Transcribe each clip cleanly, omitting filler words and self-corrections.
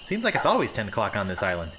Seems like it's always 10 o'clock on this island.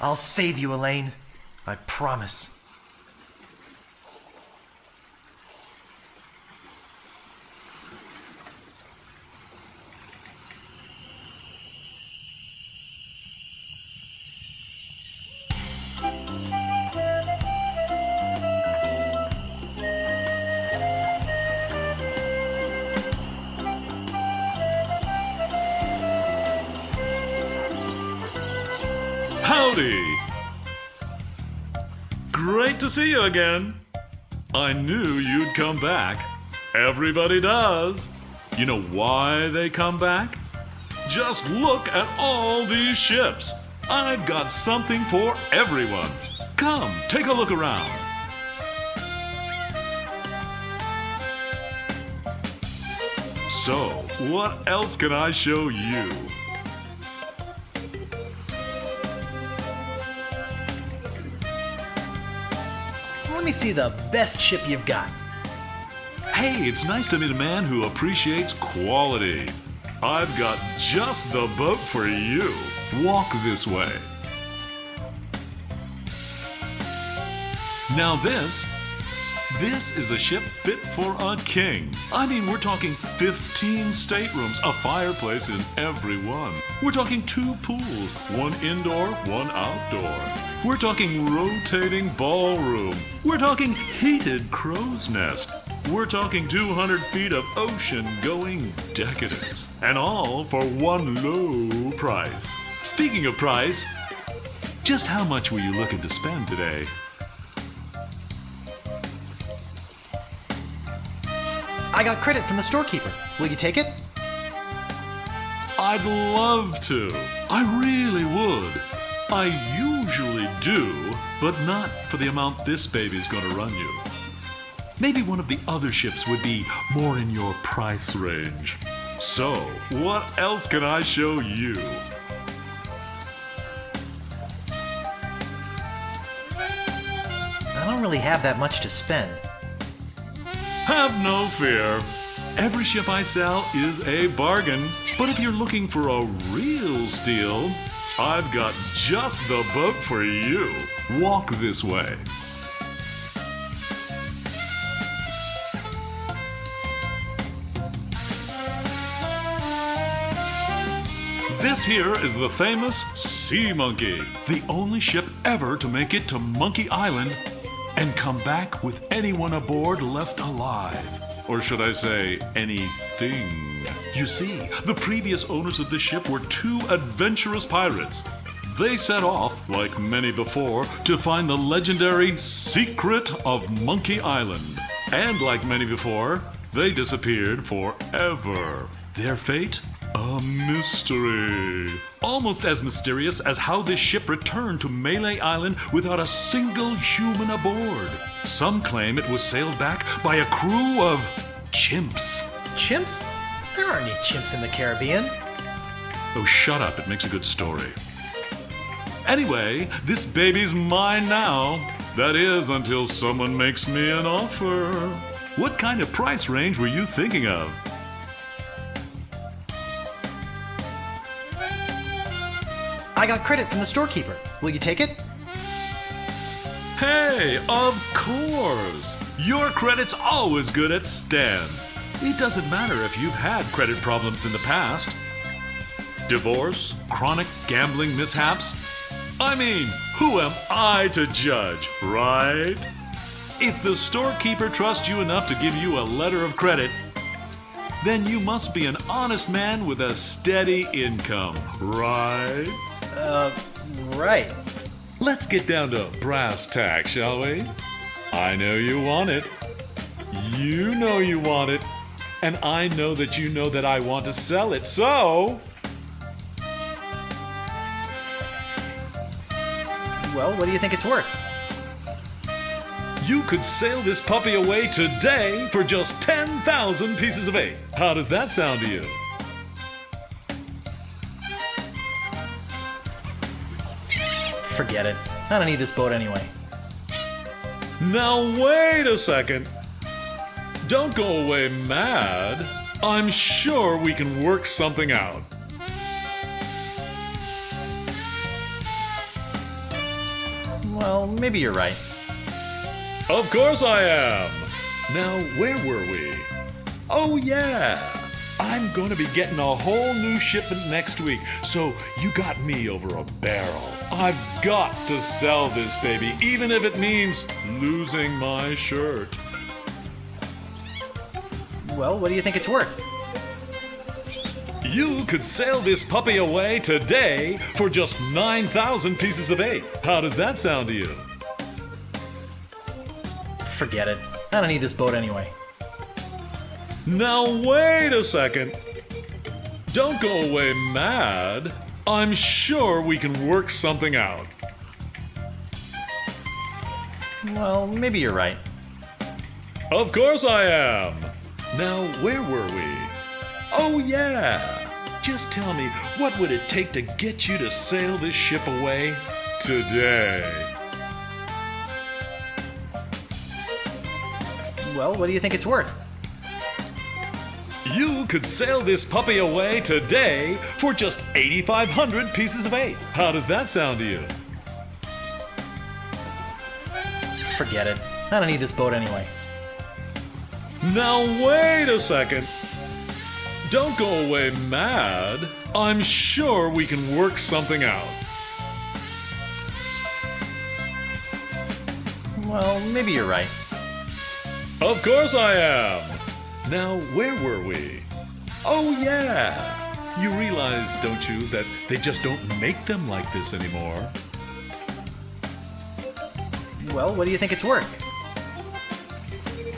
I'll save you, Elaine. I promise. Howdy! Great to see you again. I knew you'd come back. Everybody does. You know why they come back? Just look at all these ships. I've got something for everyone. Come, take a look around. So, what else can I show you? Let me see the best ship you've got. Hey, it's nice to meet a man who appreciates quality. I've got just the boat for you. Walk this way. Now this is a ship fit for a king. I mean, we're talking 15 staterooms, a fireplace in every one. We're talking 2 pools, one indoor, one outdoor. We're talking rotating ballroom. We're talking heated crow's nest. We're talking 200 feet of ocean-going decadence. And all for one low price. Speaking of price, just how much were you looking to spend today? I got credit from the storekeeper. Will you take it? I'd love to. I really would. I usually do, but not for the amount this baby's gonna run you. Maybe one of the other ships would be more in your price range. So, what else can I show you? I don't really have that much to spend. Have no fear. Every ship I sell is a bargain, but if you're looking for a real steal, I've got just the boat for you. Walk this way. This here is the famous Sea Monkey, the only ship ever to make it to Monkey Island and come back with anyone aboard left alive. Or should I say, anything. You see, the previous owners of this ship were 2 adventurous pirates. They set off, like many before, to find the legendary secret of Monkey Island. And like many before, they disappeared forever. Their fate? A mystery. Almost as mysterious as how this ship returned to Melee Island without a single human aboard. Some claim it was sailed back by a crew of chimps. Chimps? There aren't any chimps in the Caribbean. Oh, shut up. It makes a good story. Anyway, this baby's mine now. That is, until someone makes me an offer. What kind of price range were you thinking of? I got credit from the storekeeper. Will you take it? Hey, of course! Your credit's always good at stands. It doesn't matter if you've had credit problems in the past. Divorce, chronic gambling mishaps. I mean, who am I to judge, right? If the storekeeper trusts you enough to give you a letter of credit, then you must be an honest man with a steady income, right? Right. Let's get down to brass tacks, shall we? I know you want it. You know you want it. And I know that I want to sell it, so... Well, what do you think it's worth? You could sail this puppy away today for just 10,000 pieces of 8. How does that sound to you? Forget it. I don't need this boat anyway. Now wait a second. Don't go away mad. I'm sure we can work something out. Well, maybe you're right. Of course I am. Now, where were we? Oh, yeah. I'm going to be getting a whole new shipment next week, so you got me over a barrel. I've got to sell this baby, even if it means losing my shirt. Well, what do you think it's worth? You could sail this puppy away today for just 9,000 pieces of 8. How does that sound to you? Forget it. I don't need this boat anyway. Now wait a second. Don't go away mad. I'm sure we can work something out. Well, maybe you're right. Of course I am. Now, where were we? Oh, yeah. Just tell me, what would it take to get you to sail this ship away today? Well, what do you think it's worth? You could sail this puppy away today for just 8,500 pieces of 8. How does that sound to you? Forget it. I don't need this boat anyway. Now wait a second. Don't go away mad. I'm sure we can work something out. Well, maybe you're right. Of course I am. Now, where were we? Oh, yeah. You realize, don't you, that they just don't make them like this anymore? Well, what do you think it's worth?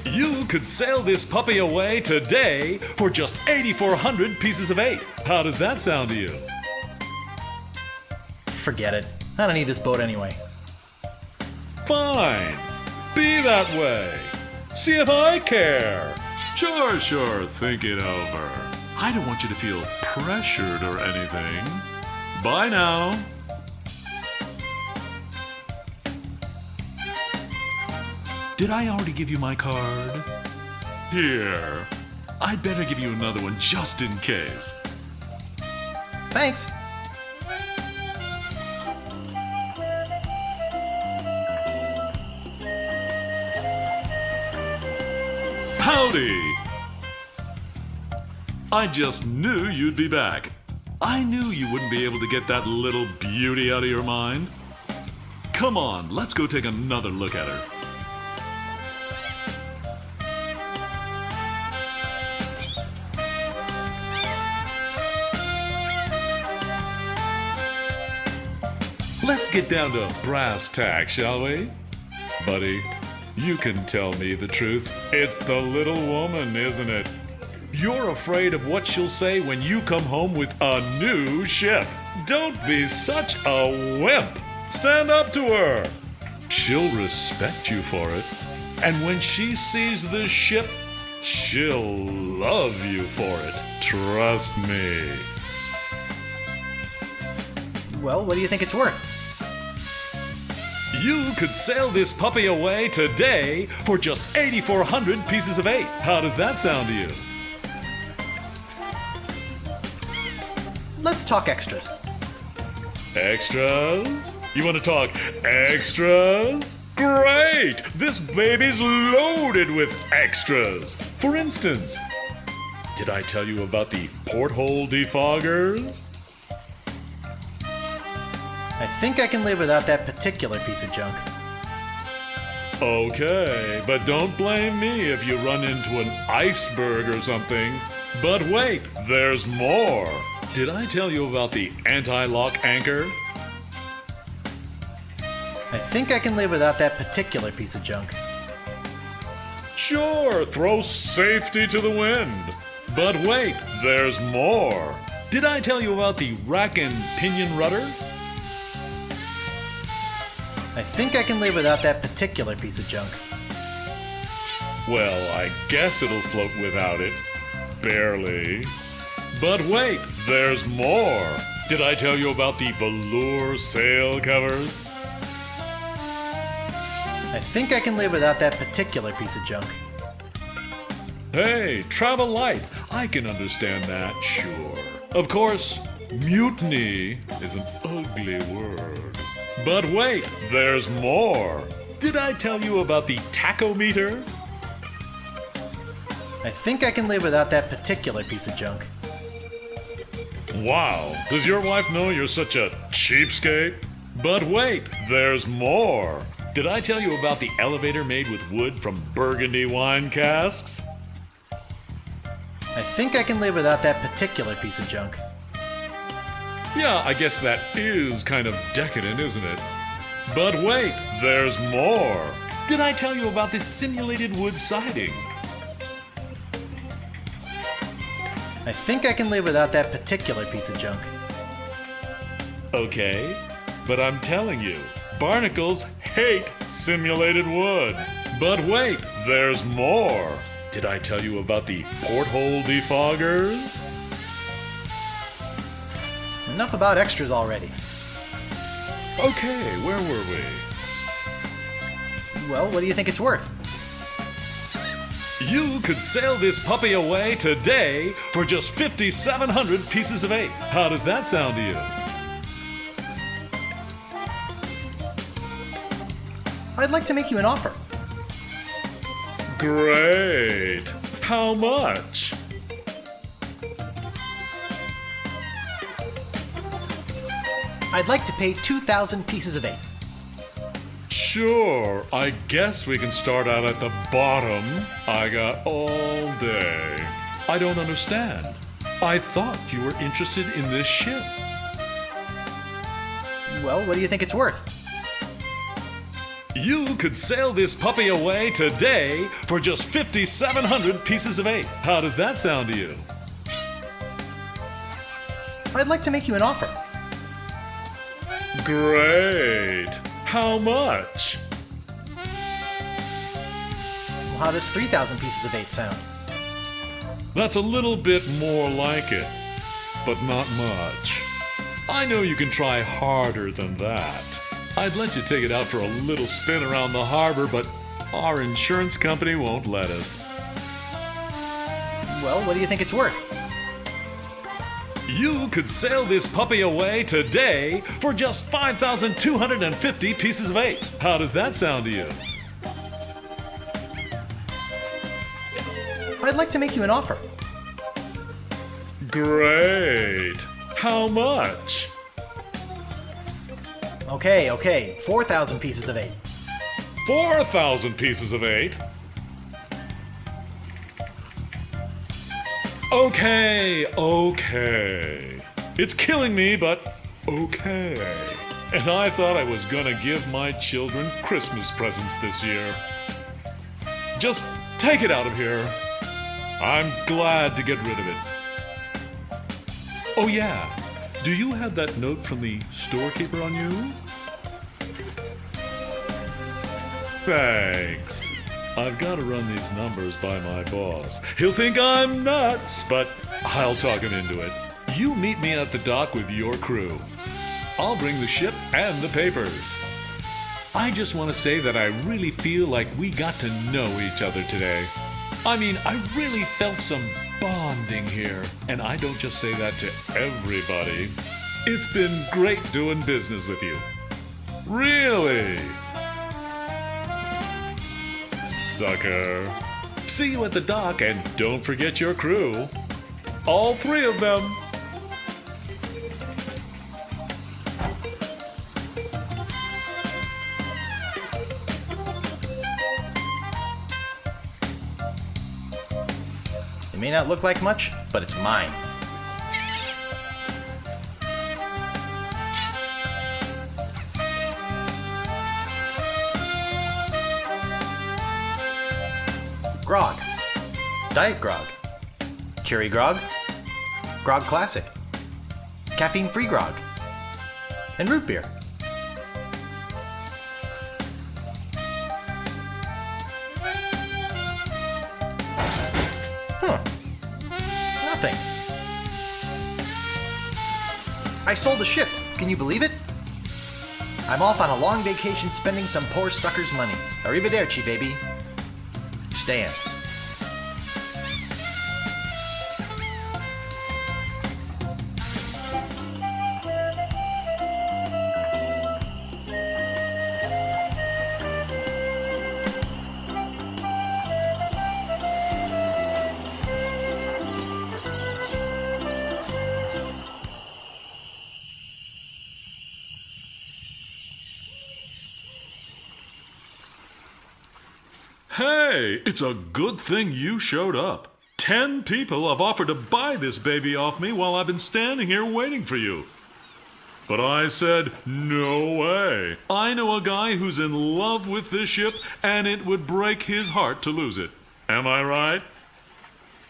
You could sail this puppy away today for just 8,400 pieces of 8. How does that sound to you? Forget it. I don't need this boat anyway. Fine. Be that way. See if I care. Sure, think it over. I don't want you to feel pressured or anything. Bye now. Did I already give you my card? Here. I'd better give you another one just in case. Thanks. Howdy! I just knew you'd be back. I knew you wouldn't be able to get that little beauty out of your mind. Come on, let's go take another look at her. Let's get down to brass tacks, shall we? Buddy, you can tell me the truth. It's the little woman, isn't it? You're afraid of what she'll say when you come home with a new ship. Don't be such a wimp. Stand up to her. She'll respect you for it. And when she sees this ship, she'll love you for it. Trust me. Well, what do you think it's worth? You could sail this puppy away today for just 8,400 pieces of 8. How does that sound to you? Let's talk extras. Extras? You want to talk extras? Great! This baby's loaded with extras. For instance, did I tell you about the porthole defoggers? I think I can live without that particular piece of junk. Okay, but don't blame me if you run into an iceberg or something. But wait, there's more. Did I tell you about the anti-lock anchor? I think I can live without that particular piece of junk. Sure, throw safety to the wind. But wait, there's more. Did I tell you about the rack and pinion rudder? I think I can live without that particular piece of junk. Well, I guess it'll float without it. Barely. But wait, there's more. Did I tell you about the velour sail covers? I think I can live without that particular piece of junk. Hey, travel light. I can understand that, sure. Of course, mutiny is an ugly word. But wait, there's more. Did I tell you about the tachometer? I think I can live without that particular piece of junk. Wow, does your wife know you're such a cheapskate? But wait, there's more. Did I tell you about the elevator made with wood from Burgundy wine casks? I think I can live without that particular piece of junk. Yeah, I guess that is kind of decadent, isn't it? But wait, there's more. Did I tell you about this simulated wood siding? I think I can live without that particular piece of junk. Okay, but I'm telling you, barnacles hate simulated wood. But wait, there's more. Did I tell you about the porthole defoggers? Enough about extras already. Okay, where were we? Well, what do you think it's worth? You could sail this puppy away today for just 5,700 pieces of 8. How does that sound to you? I'd like to make you an offer. Great. How much? I'd like to pay 2,000 pieces of 8. Sure, I guess we can start out at the bottom. I got all day. I don't understand. I thought you were interested in this ship. Well, what do you think it's worth? You could sail this puppy away today for just 5,700 pieces of 8. How does that sound to you? I'd like to make you an offer. Great. How much? Well, how does 3,000 pieces of 8 sound? That's a little bit more like it, but not much. I know you can try harder than that. I'd let you take it out for a little spin around the harbor, but our insurance company won't let us. Well, what do you think it's worth? You could sail this puppy away today for just 5,250 pieces of 8. How does that sound to you? I'd like to make you an offer. Great. How much? Okay, 4,000 pieces of 8. 4,000 pieces of 8? Okay. It's killing me, but okay. And I thought I was gonna give my children Christmas presents this year. Just take it out of here. I'm glad to get rid of it. Oh yeah, do you have that note from the storekeeper on you? Thanks. I've got to run these numbers by my boss. He'll think I'm nuts, but I'll talk him into it. You meet me at the dock with your crew. I'll bring the ship and the papers. I just want to say that I really feel like we got to know each other today. I mean, I really felt some bonding here, and I don't just say that to everybody. It's been great doing business with you. Really? Sucker. See you at the dock, and don't forget your crew. All 3 of them. It may not look like much, but it's mine. grog, diet grog, cherry grog, grog classic, caffeine-free grog, and root beer. Huh. Nothing. I sold the ship. Can you believe it? I'm off on a long vacation spending some poor sucker's money. Arrivederci, baby. Stan. Hey, it's a good thing you showed up. 10 people have offered to buy this baby off me while I've been standing here waiting for you. But I said, no way. I know a guy who's in love with this ship, and it would break his heart to lose it. Am I right?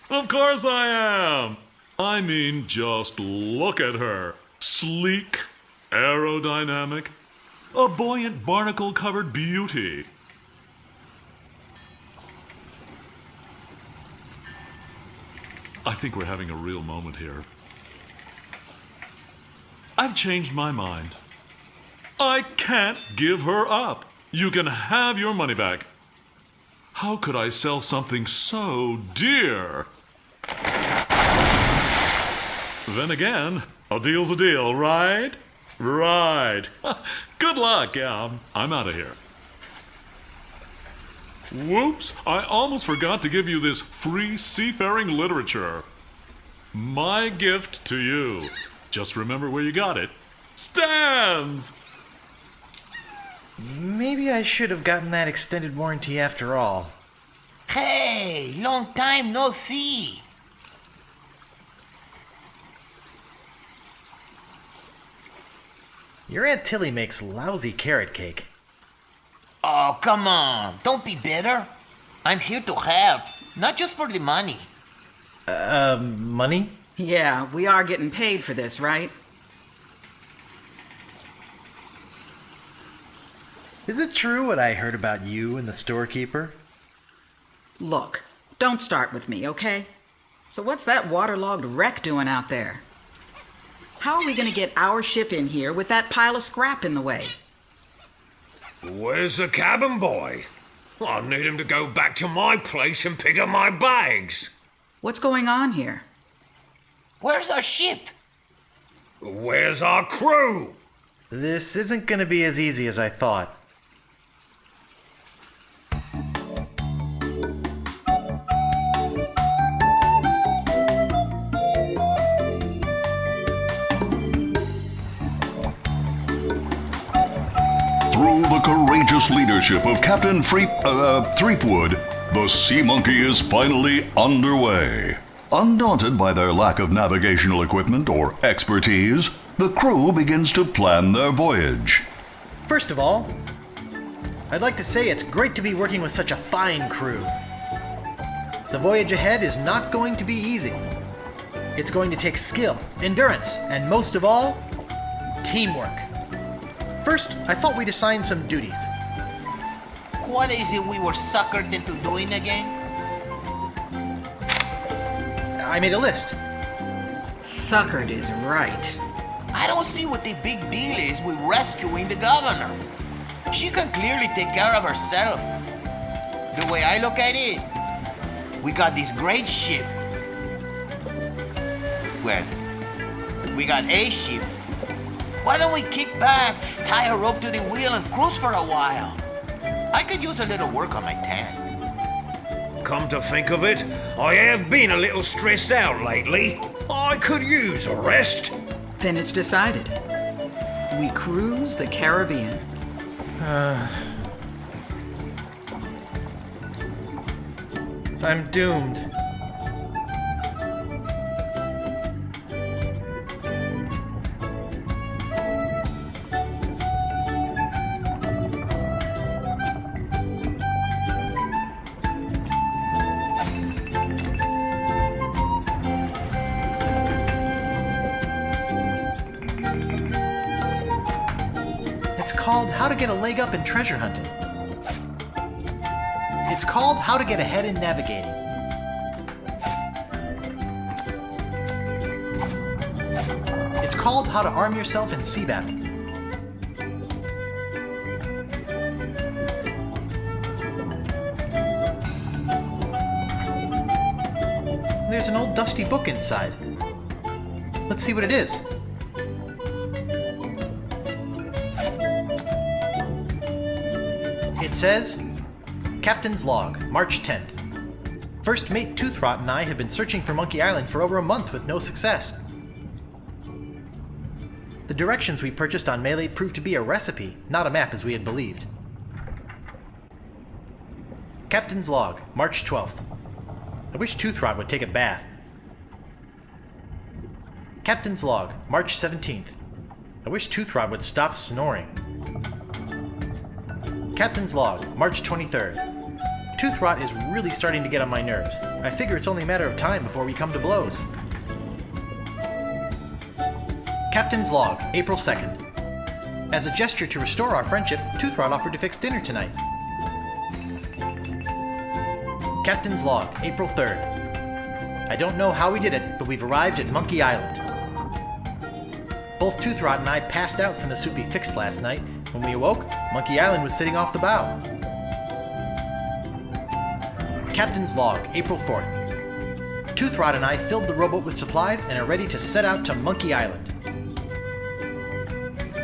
Of course I am. I mean, just look at her. Sleek, aerodynamic, a buoyant barnacle-covered beauty. I think we're having a real moment here. I've changed my mind. I can't give her up. You can have your money back. How could I sell something so dear? Then again, a deal's a deal, right? Right. Good luck. Yeah, I'm out of here. Whoops, I almost forgot to give you this free seafaring literature. My gift to you. Just remember where you got it. Stan's! Maybe I should have gotten that extended warranty after all. Hey, long time no see. Your Aunt Tilly makes lousy carrot cake. Oh, come on. Don't be bitter. I'm here to help, not just for the money. Money? Yeah, we are getting paid for this, right? Is it true what I heard about you and the storekeeper? Look, don't start with me, okay? So what's that waterlogged wreck doing out there? How are we gonna get our ship in here with that pile of scrap in the way? Where's the cabin boy? I need him to go back to my place and pick up my bags. What's going on here? Where's our ship? Where's our crew? This isn't gonna be as easy as I thought. Through the courageous leadership of Captain Threepwood, the Sea Monkey is finally underway. Undaunted by their lack of navigational equipment or expertise, the crew begins to plan their voyage. First of all, I'd like to say it's great to be working with such a fine crew. The voyage ahead is not going to be easy. It's going to take skill, endurance, and most of all, teamwork. First, I thought we'd assign some duties. What is it we were suckered into doing again? I made a list. Suckered is right. I don't see what the big deal is with rescuing the governor. She can clearly take care of herself. The way I look at it, we got this great ship. Well, we got a ship. Why don't we kick back, tie a rope to the wheel, and cruise for a while? I could use a little work on my tan. Come to think of it, I have been a little stressed out lately. I could use a rest. Then it's decided. We cruise the Caribbean. I'm doomed. called How to Get a Leg Up in Treasure Hunting. It's called How to Get Ahead in Navigating. It's called How to Arm Yourself in Sea Battle. There's an old dusty book inside. Let's see what it is. It says, Captain's Log, March 10th. First Mate Toothrot and I have been searching for Monkey Island for over a month with no success. The directions we purchased on Melee proved to be a recipe, not a map as we had believed. Captain's Log, March 12th. I wish Toothrot would take a bath. Captain's Log, March 17th. I wish Toothrot would stop snoring. Captain's Log, March 23rd. Toothrot is really starting to get on my nerves. I figure it's only a matter of time before we come to blows. Captain's Log, April 2nd. As a gesture to restore our friendship, Toothrot offered to fix dinner tonight. Captain's Log, April 3rd. I don't know how we did it, but we've arrived at Monkey Island. Both Toothrot and I passed out from the soup he fixed last night. When we awoke, Monkey Island was sitting off the bow. Captain's Log, April 4th. Toothrot and I filled the rowboat with supplies and are ready to set out to Monkey Island.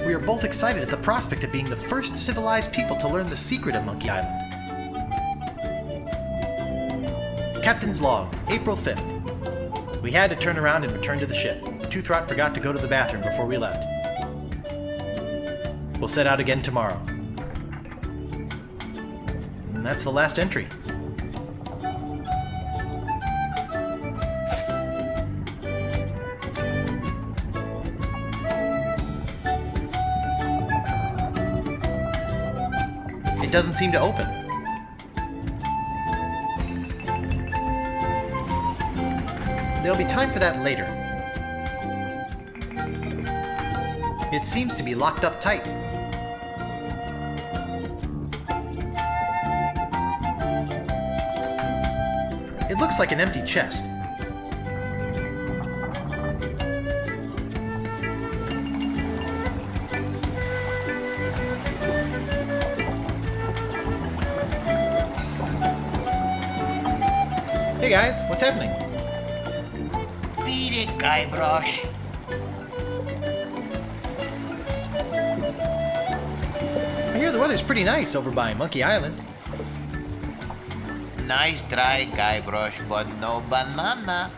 We are both excited at the prospect of being the first civilized people to learn the secret of Monkey Island. Captain's Log, April 5th. We had to turn around and return to the ship. Toothrot forgot to go to the bathroom before we left. We'll set out again tomorrow. And that's the last entry. It doesn't seem to open. There'll be time for that later. It seems to be locked up tight. It looks like an empty chest. Hey guys, what's happening? Beat it, Guybrush. I hear the weather's pretty nice over by Monkey Island. Nice try, Guybrush, but no banana.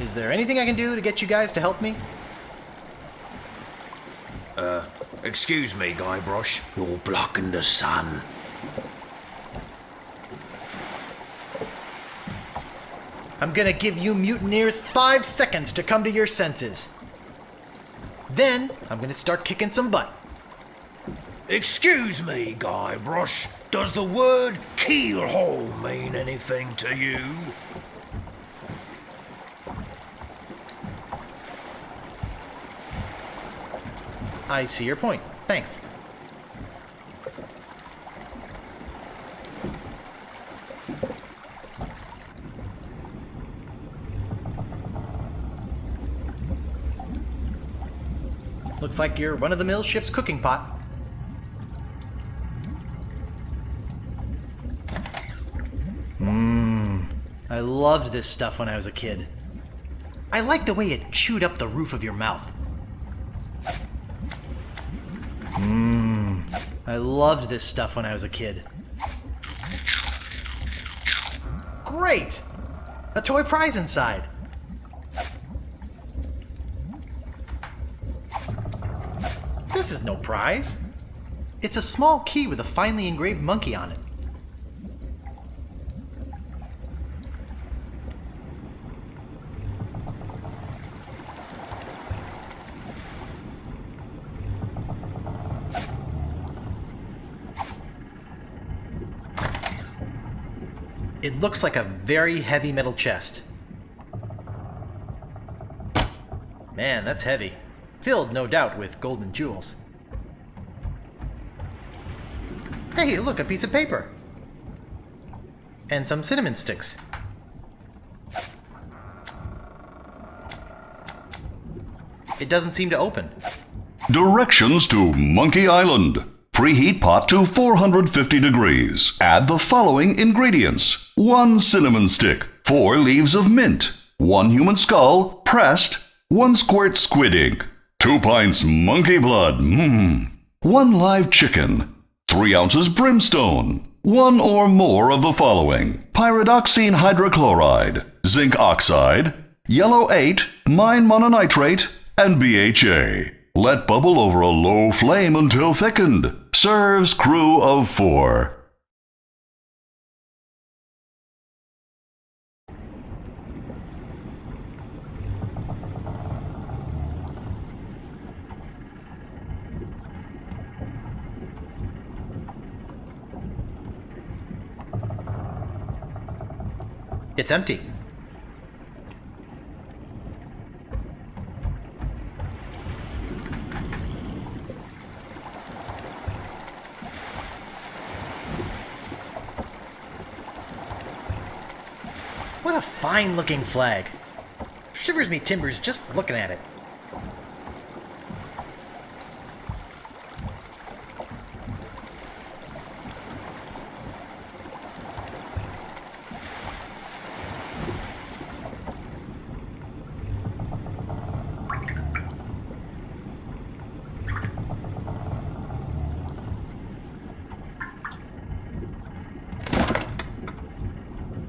Is there anything I can do to get you guys to help me? Excuse me, Guybrush. You're blocking the sun. I'm gonna give you mutineers 5 seconds to come to your senses. Then, I'm gonna start kicking some butt. Excuse me, Guybrush. Does the word keelhole mean anything to you? I see your point. Thanks. Looks like you're run-of-the-mill ship's cooking pot. I loved this stuff when I was a kid. I liked the way it chewed up the roof of your mouth. I loved this stuff when I was a kid. Great! A toy prize inside. This is no prize. It's a small key with a finely engraved monkey on it. It looks like a very heavy metal chest. Man, that's heavy. Filled, no doubt, with golden jewels. Hey, look, a piece of paper. And some cinnamon sticks. It doesn't seem to open. Directions to Monkey Island. Preheat pot to 450 degrees. Add the following ingredients: 1 cinnamon stick, 4 leaves of mint, 1 human skull, pressed, 1 squirt squid ink, 2 pints monkey blood, 1 live chicken, 3 ounces brimstone, 1 or more of the following: pyridoxine hydrochloride, zinc oxide, yellow 8, mine mononitrate, and BHA. Let bubble over a low flame until thickened. Serves crew of 4. It's empty. What a fine-looking flag. Shivers me timbers just looking at it.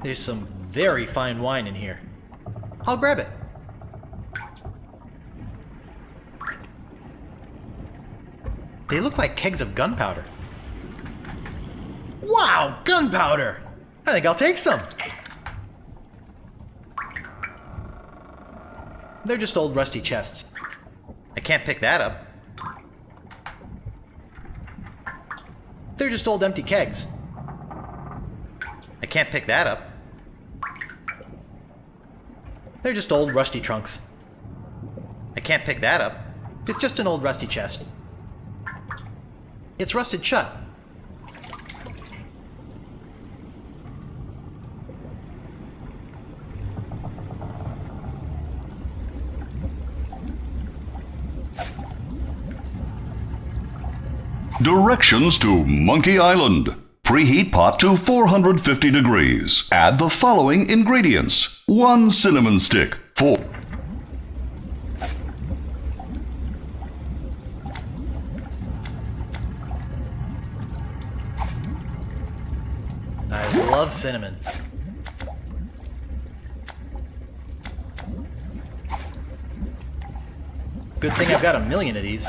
There's some very fine wine in here. I'll grab it. They look like kegs of gunpowder. Wow, gunpowder! I think I'll take some. They're just old rusty chests. I can't pick that up. They're just old empty kegs. I can't pick that up. They're just old rusty trunks. I can't pick that up. It's just an old rusty chest. It's rusted shut. Directions to Monkey Island. Preheat pot to 450 degrees. Add the following ingredients: 1 cinnamon stick, 4. I love cinnamon. Good thing I've got a million of these.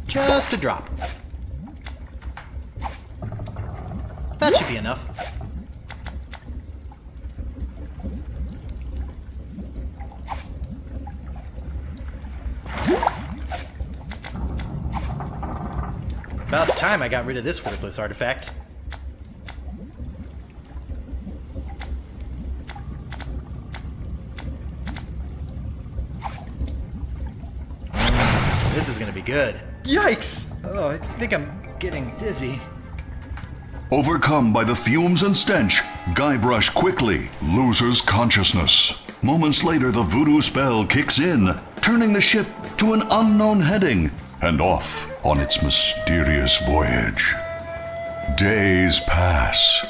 Just a drop. That should be enough. About time I got rid of this worthless artifact. This is gonna be good. Yikes! Oh, I think I'm getting dizzy. Overcome by the fumes and stench, Guybrush quickly loses consciousness. Moments later, the voodoo spell kicks in, turning the ship to an unknown heading and off on its mysterious voyage. Days pass.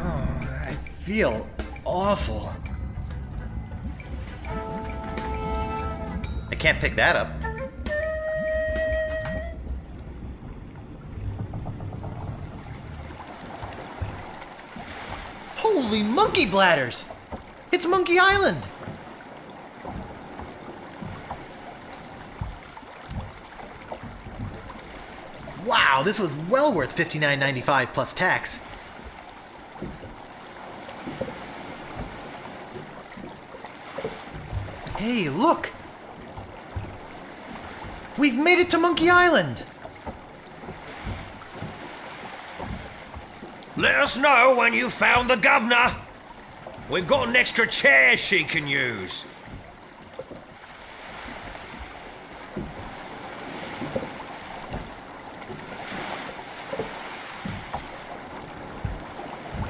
I feel awful. I can't pick that up. Holy monkey bladders! It's Monkey Island! Wow, this was well worth $59.95 plus tax. Hey, look! We've made it to Monkey Island! Let us know when you found the governor. We've got an extra chair she can use.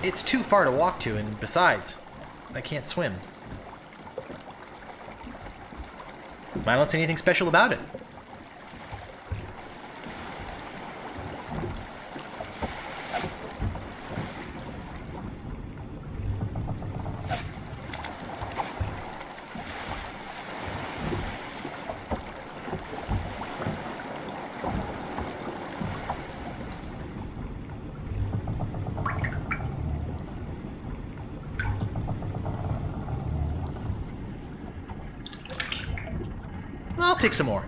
It's too far to walk to, and besides, I can't swim. I don't see anything special about it. I'll take some more.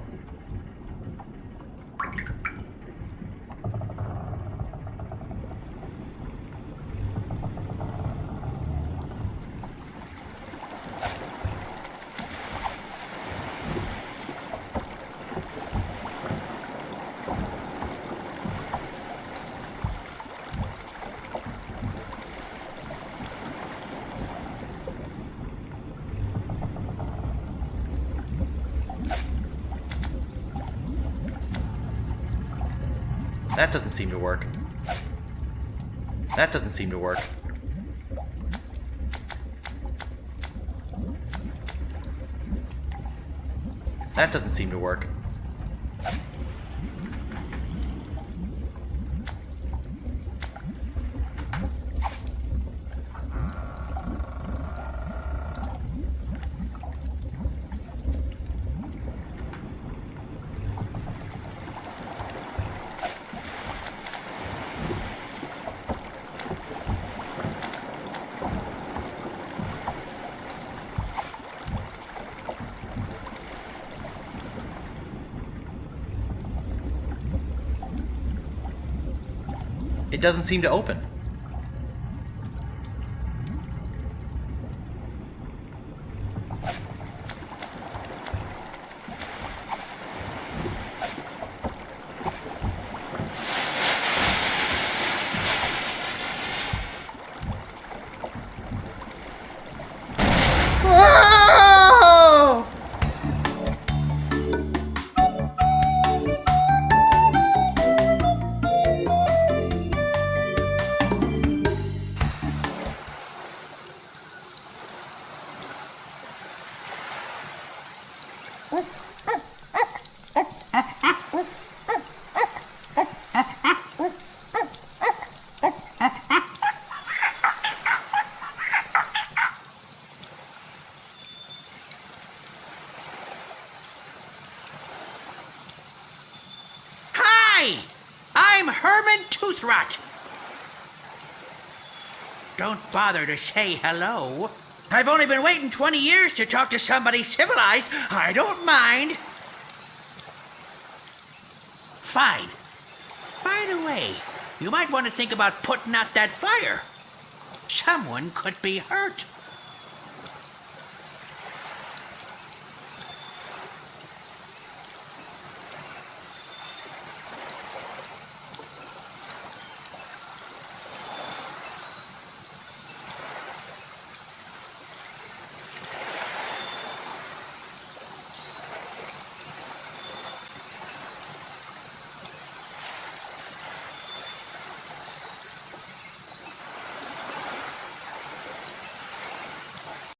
That doesn't seem to work. That doesn't seem to work. That doesn't seem to work. It doesn't seem to open. Oh! Hi! I'm Herman Toothrot. Don't bother to say hello. I've only been waiting 20 years to talk to somebody civilized. I don't mind. Fine. By the way, you might want to think about putting out that fire. Someone could be hurt.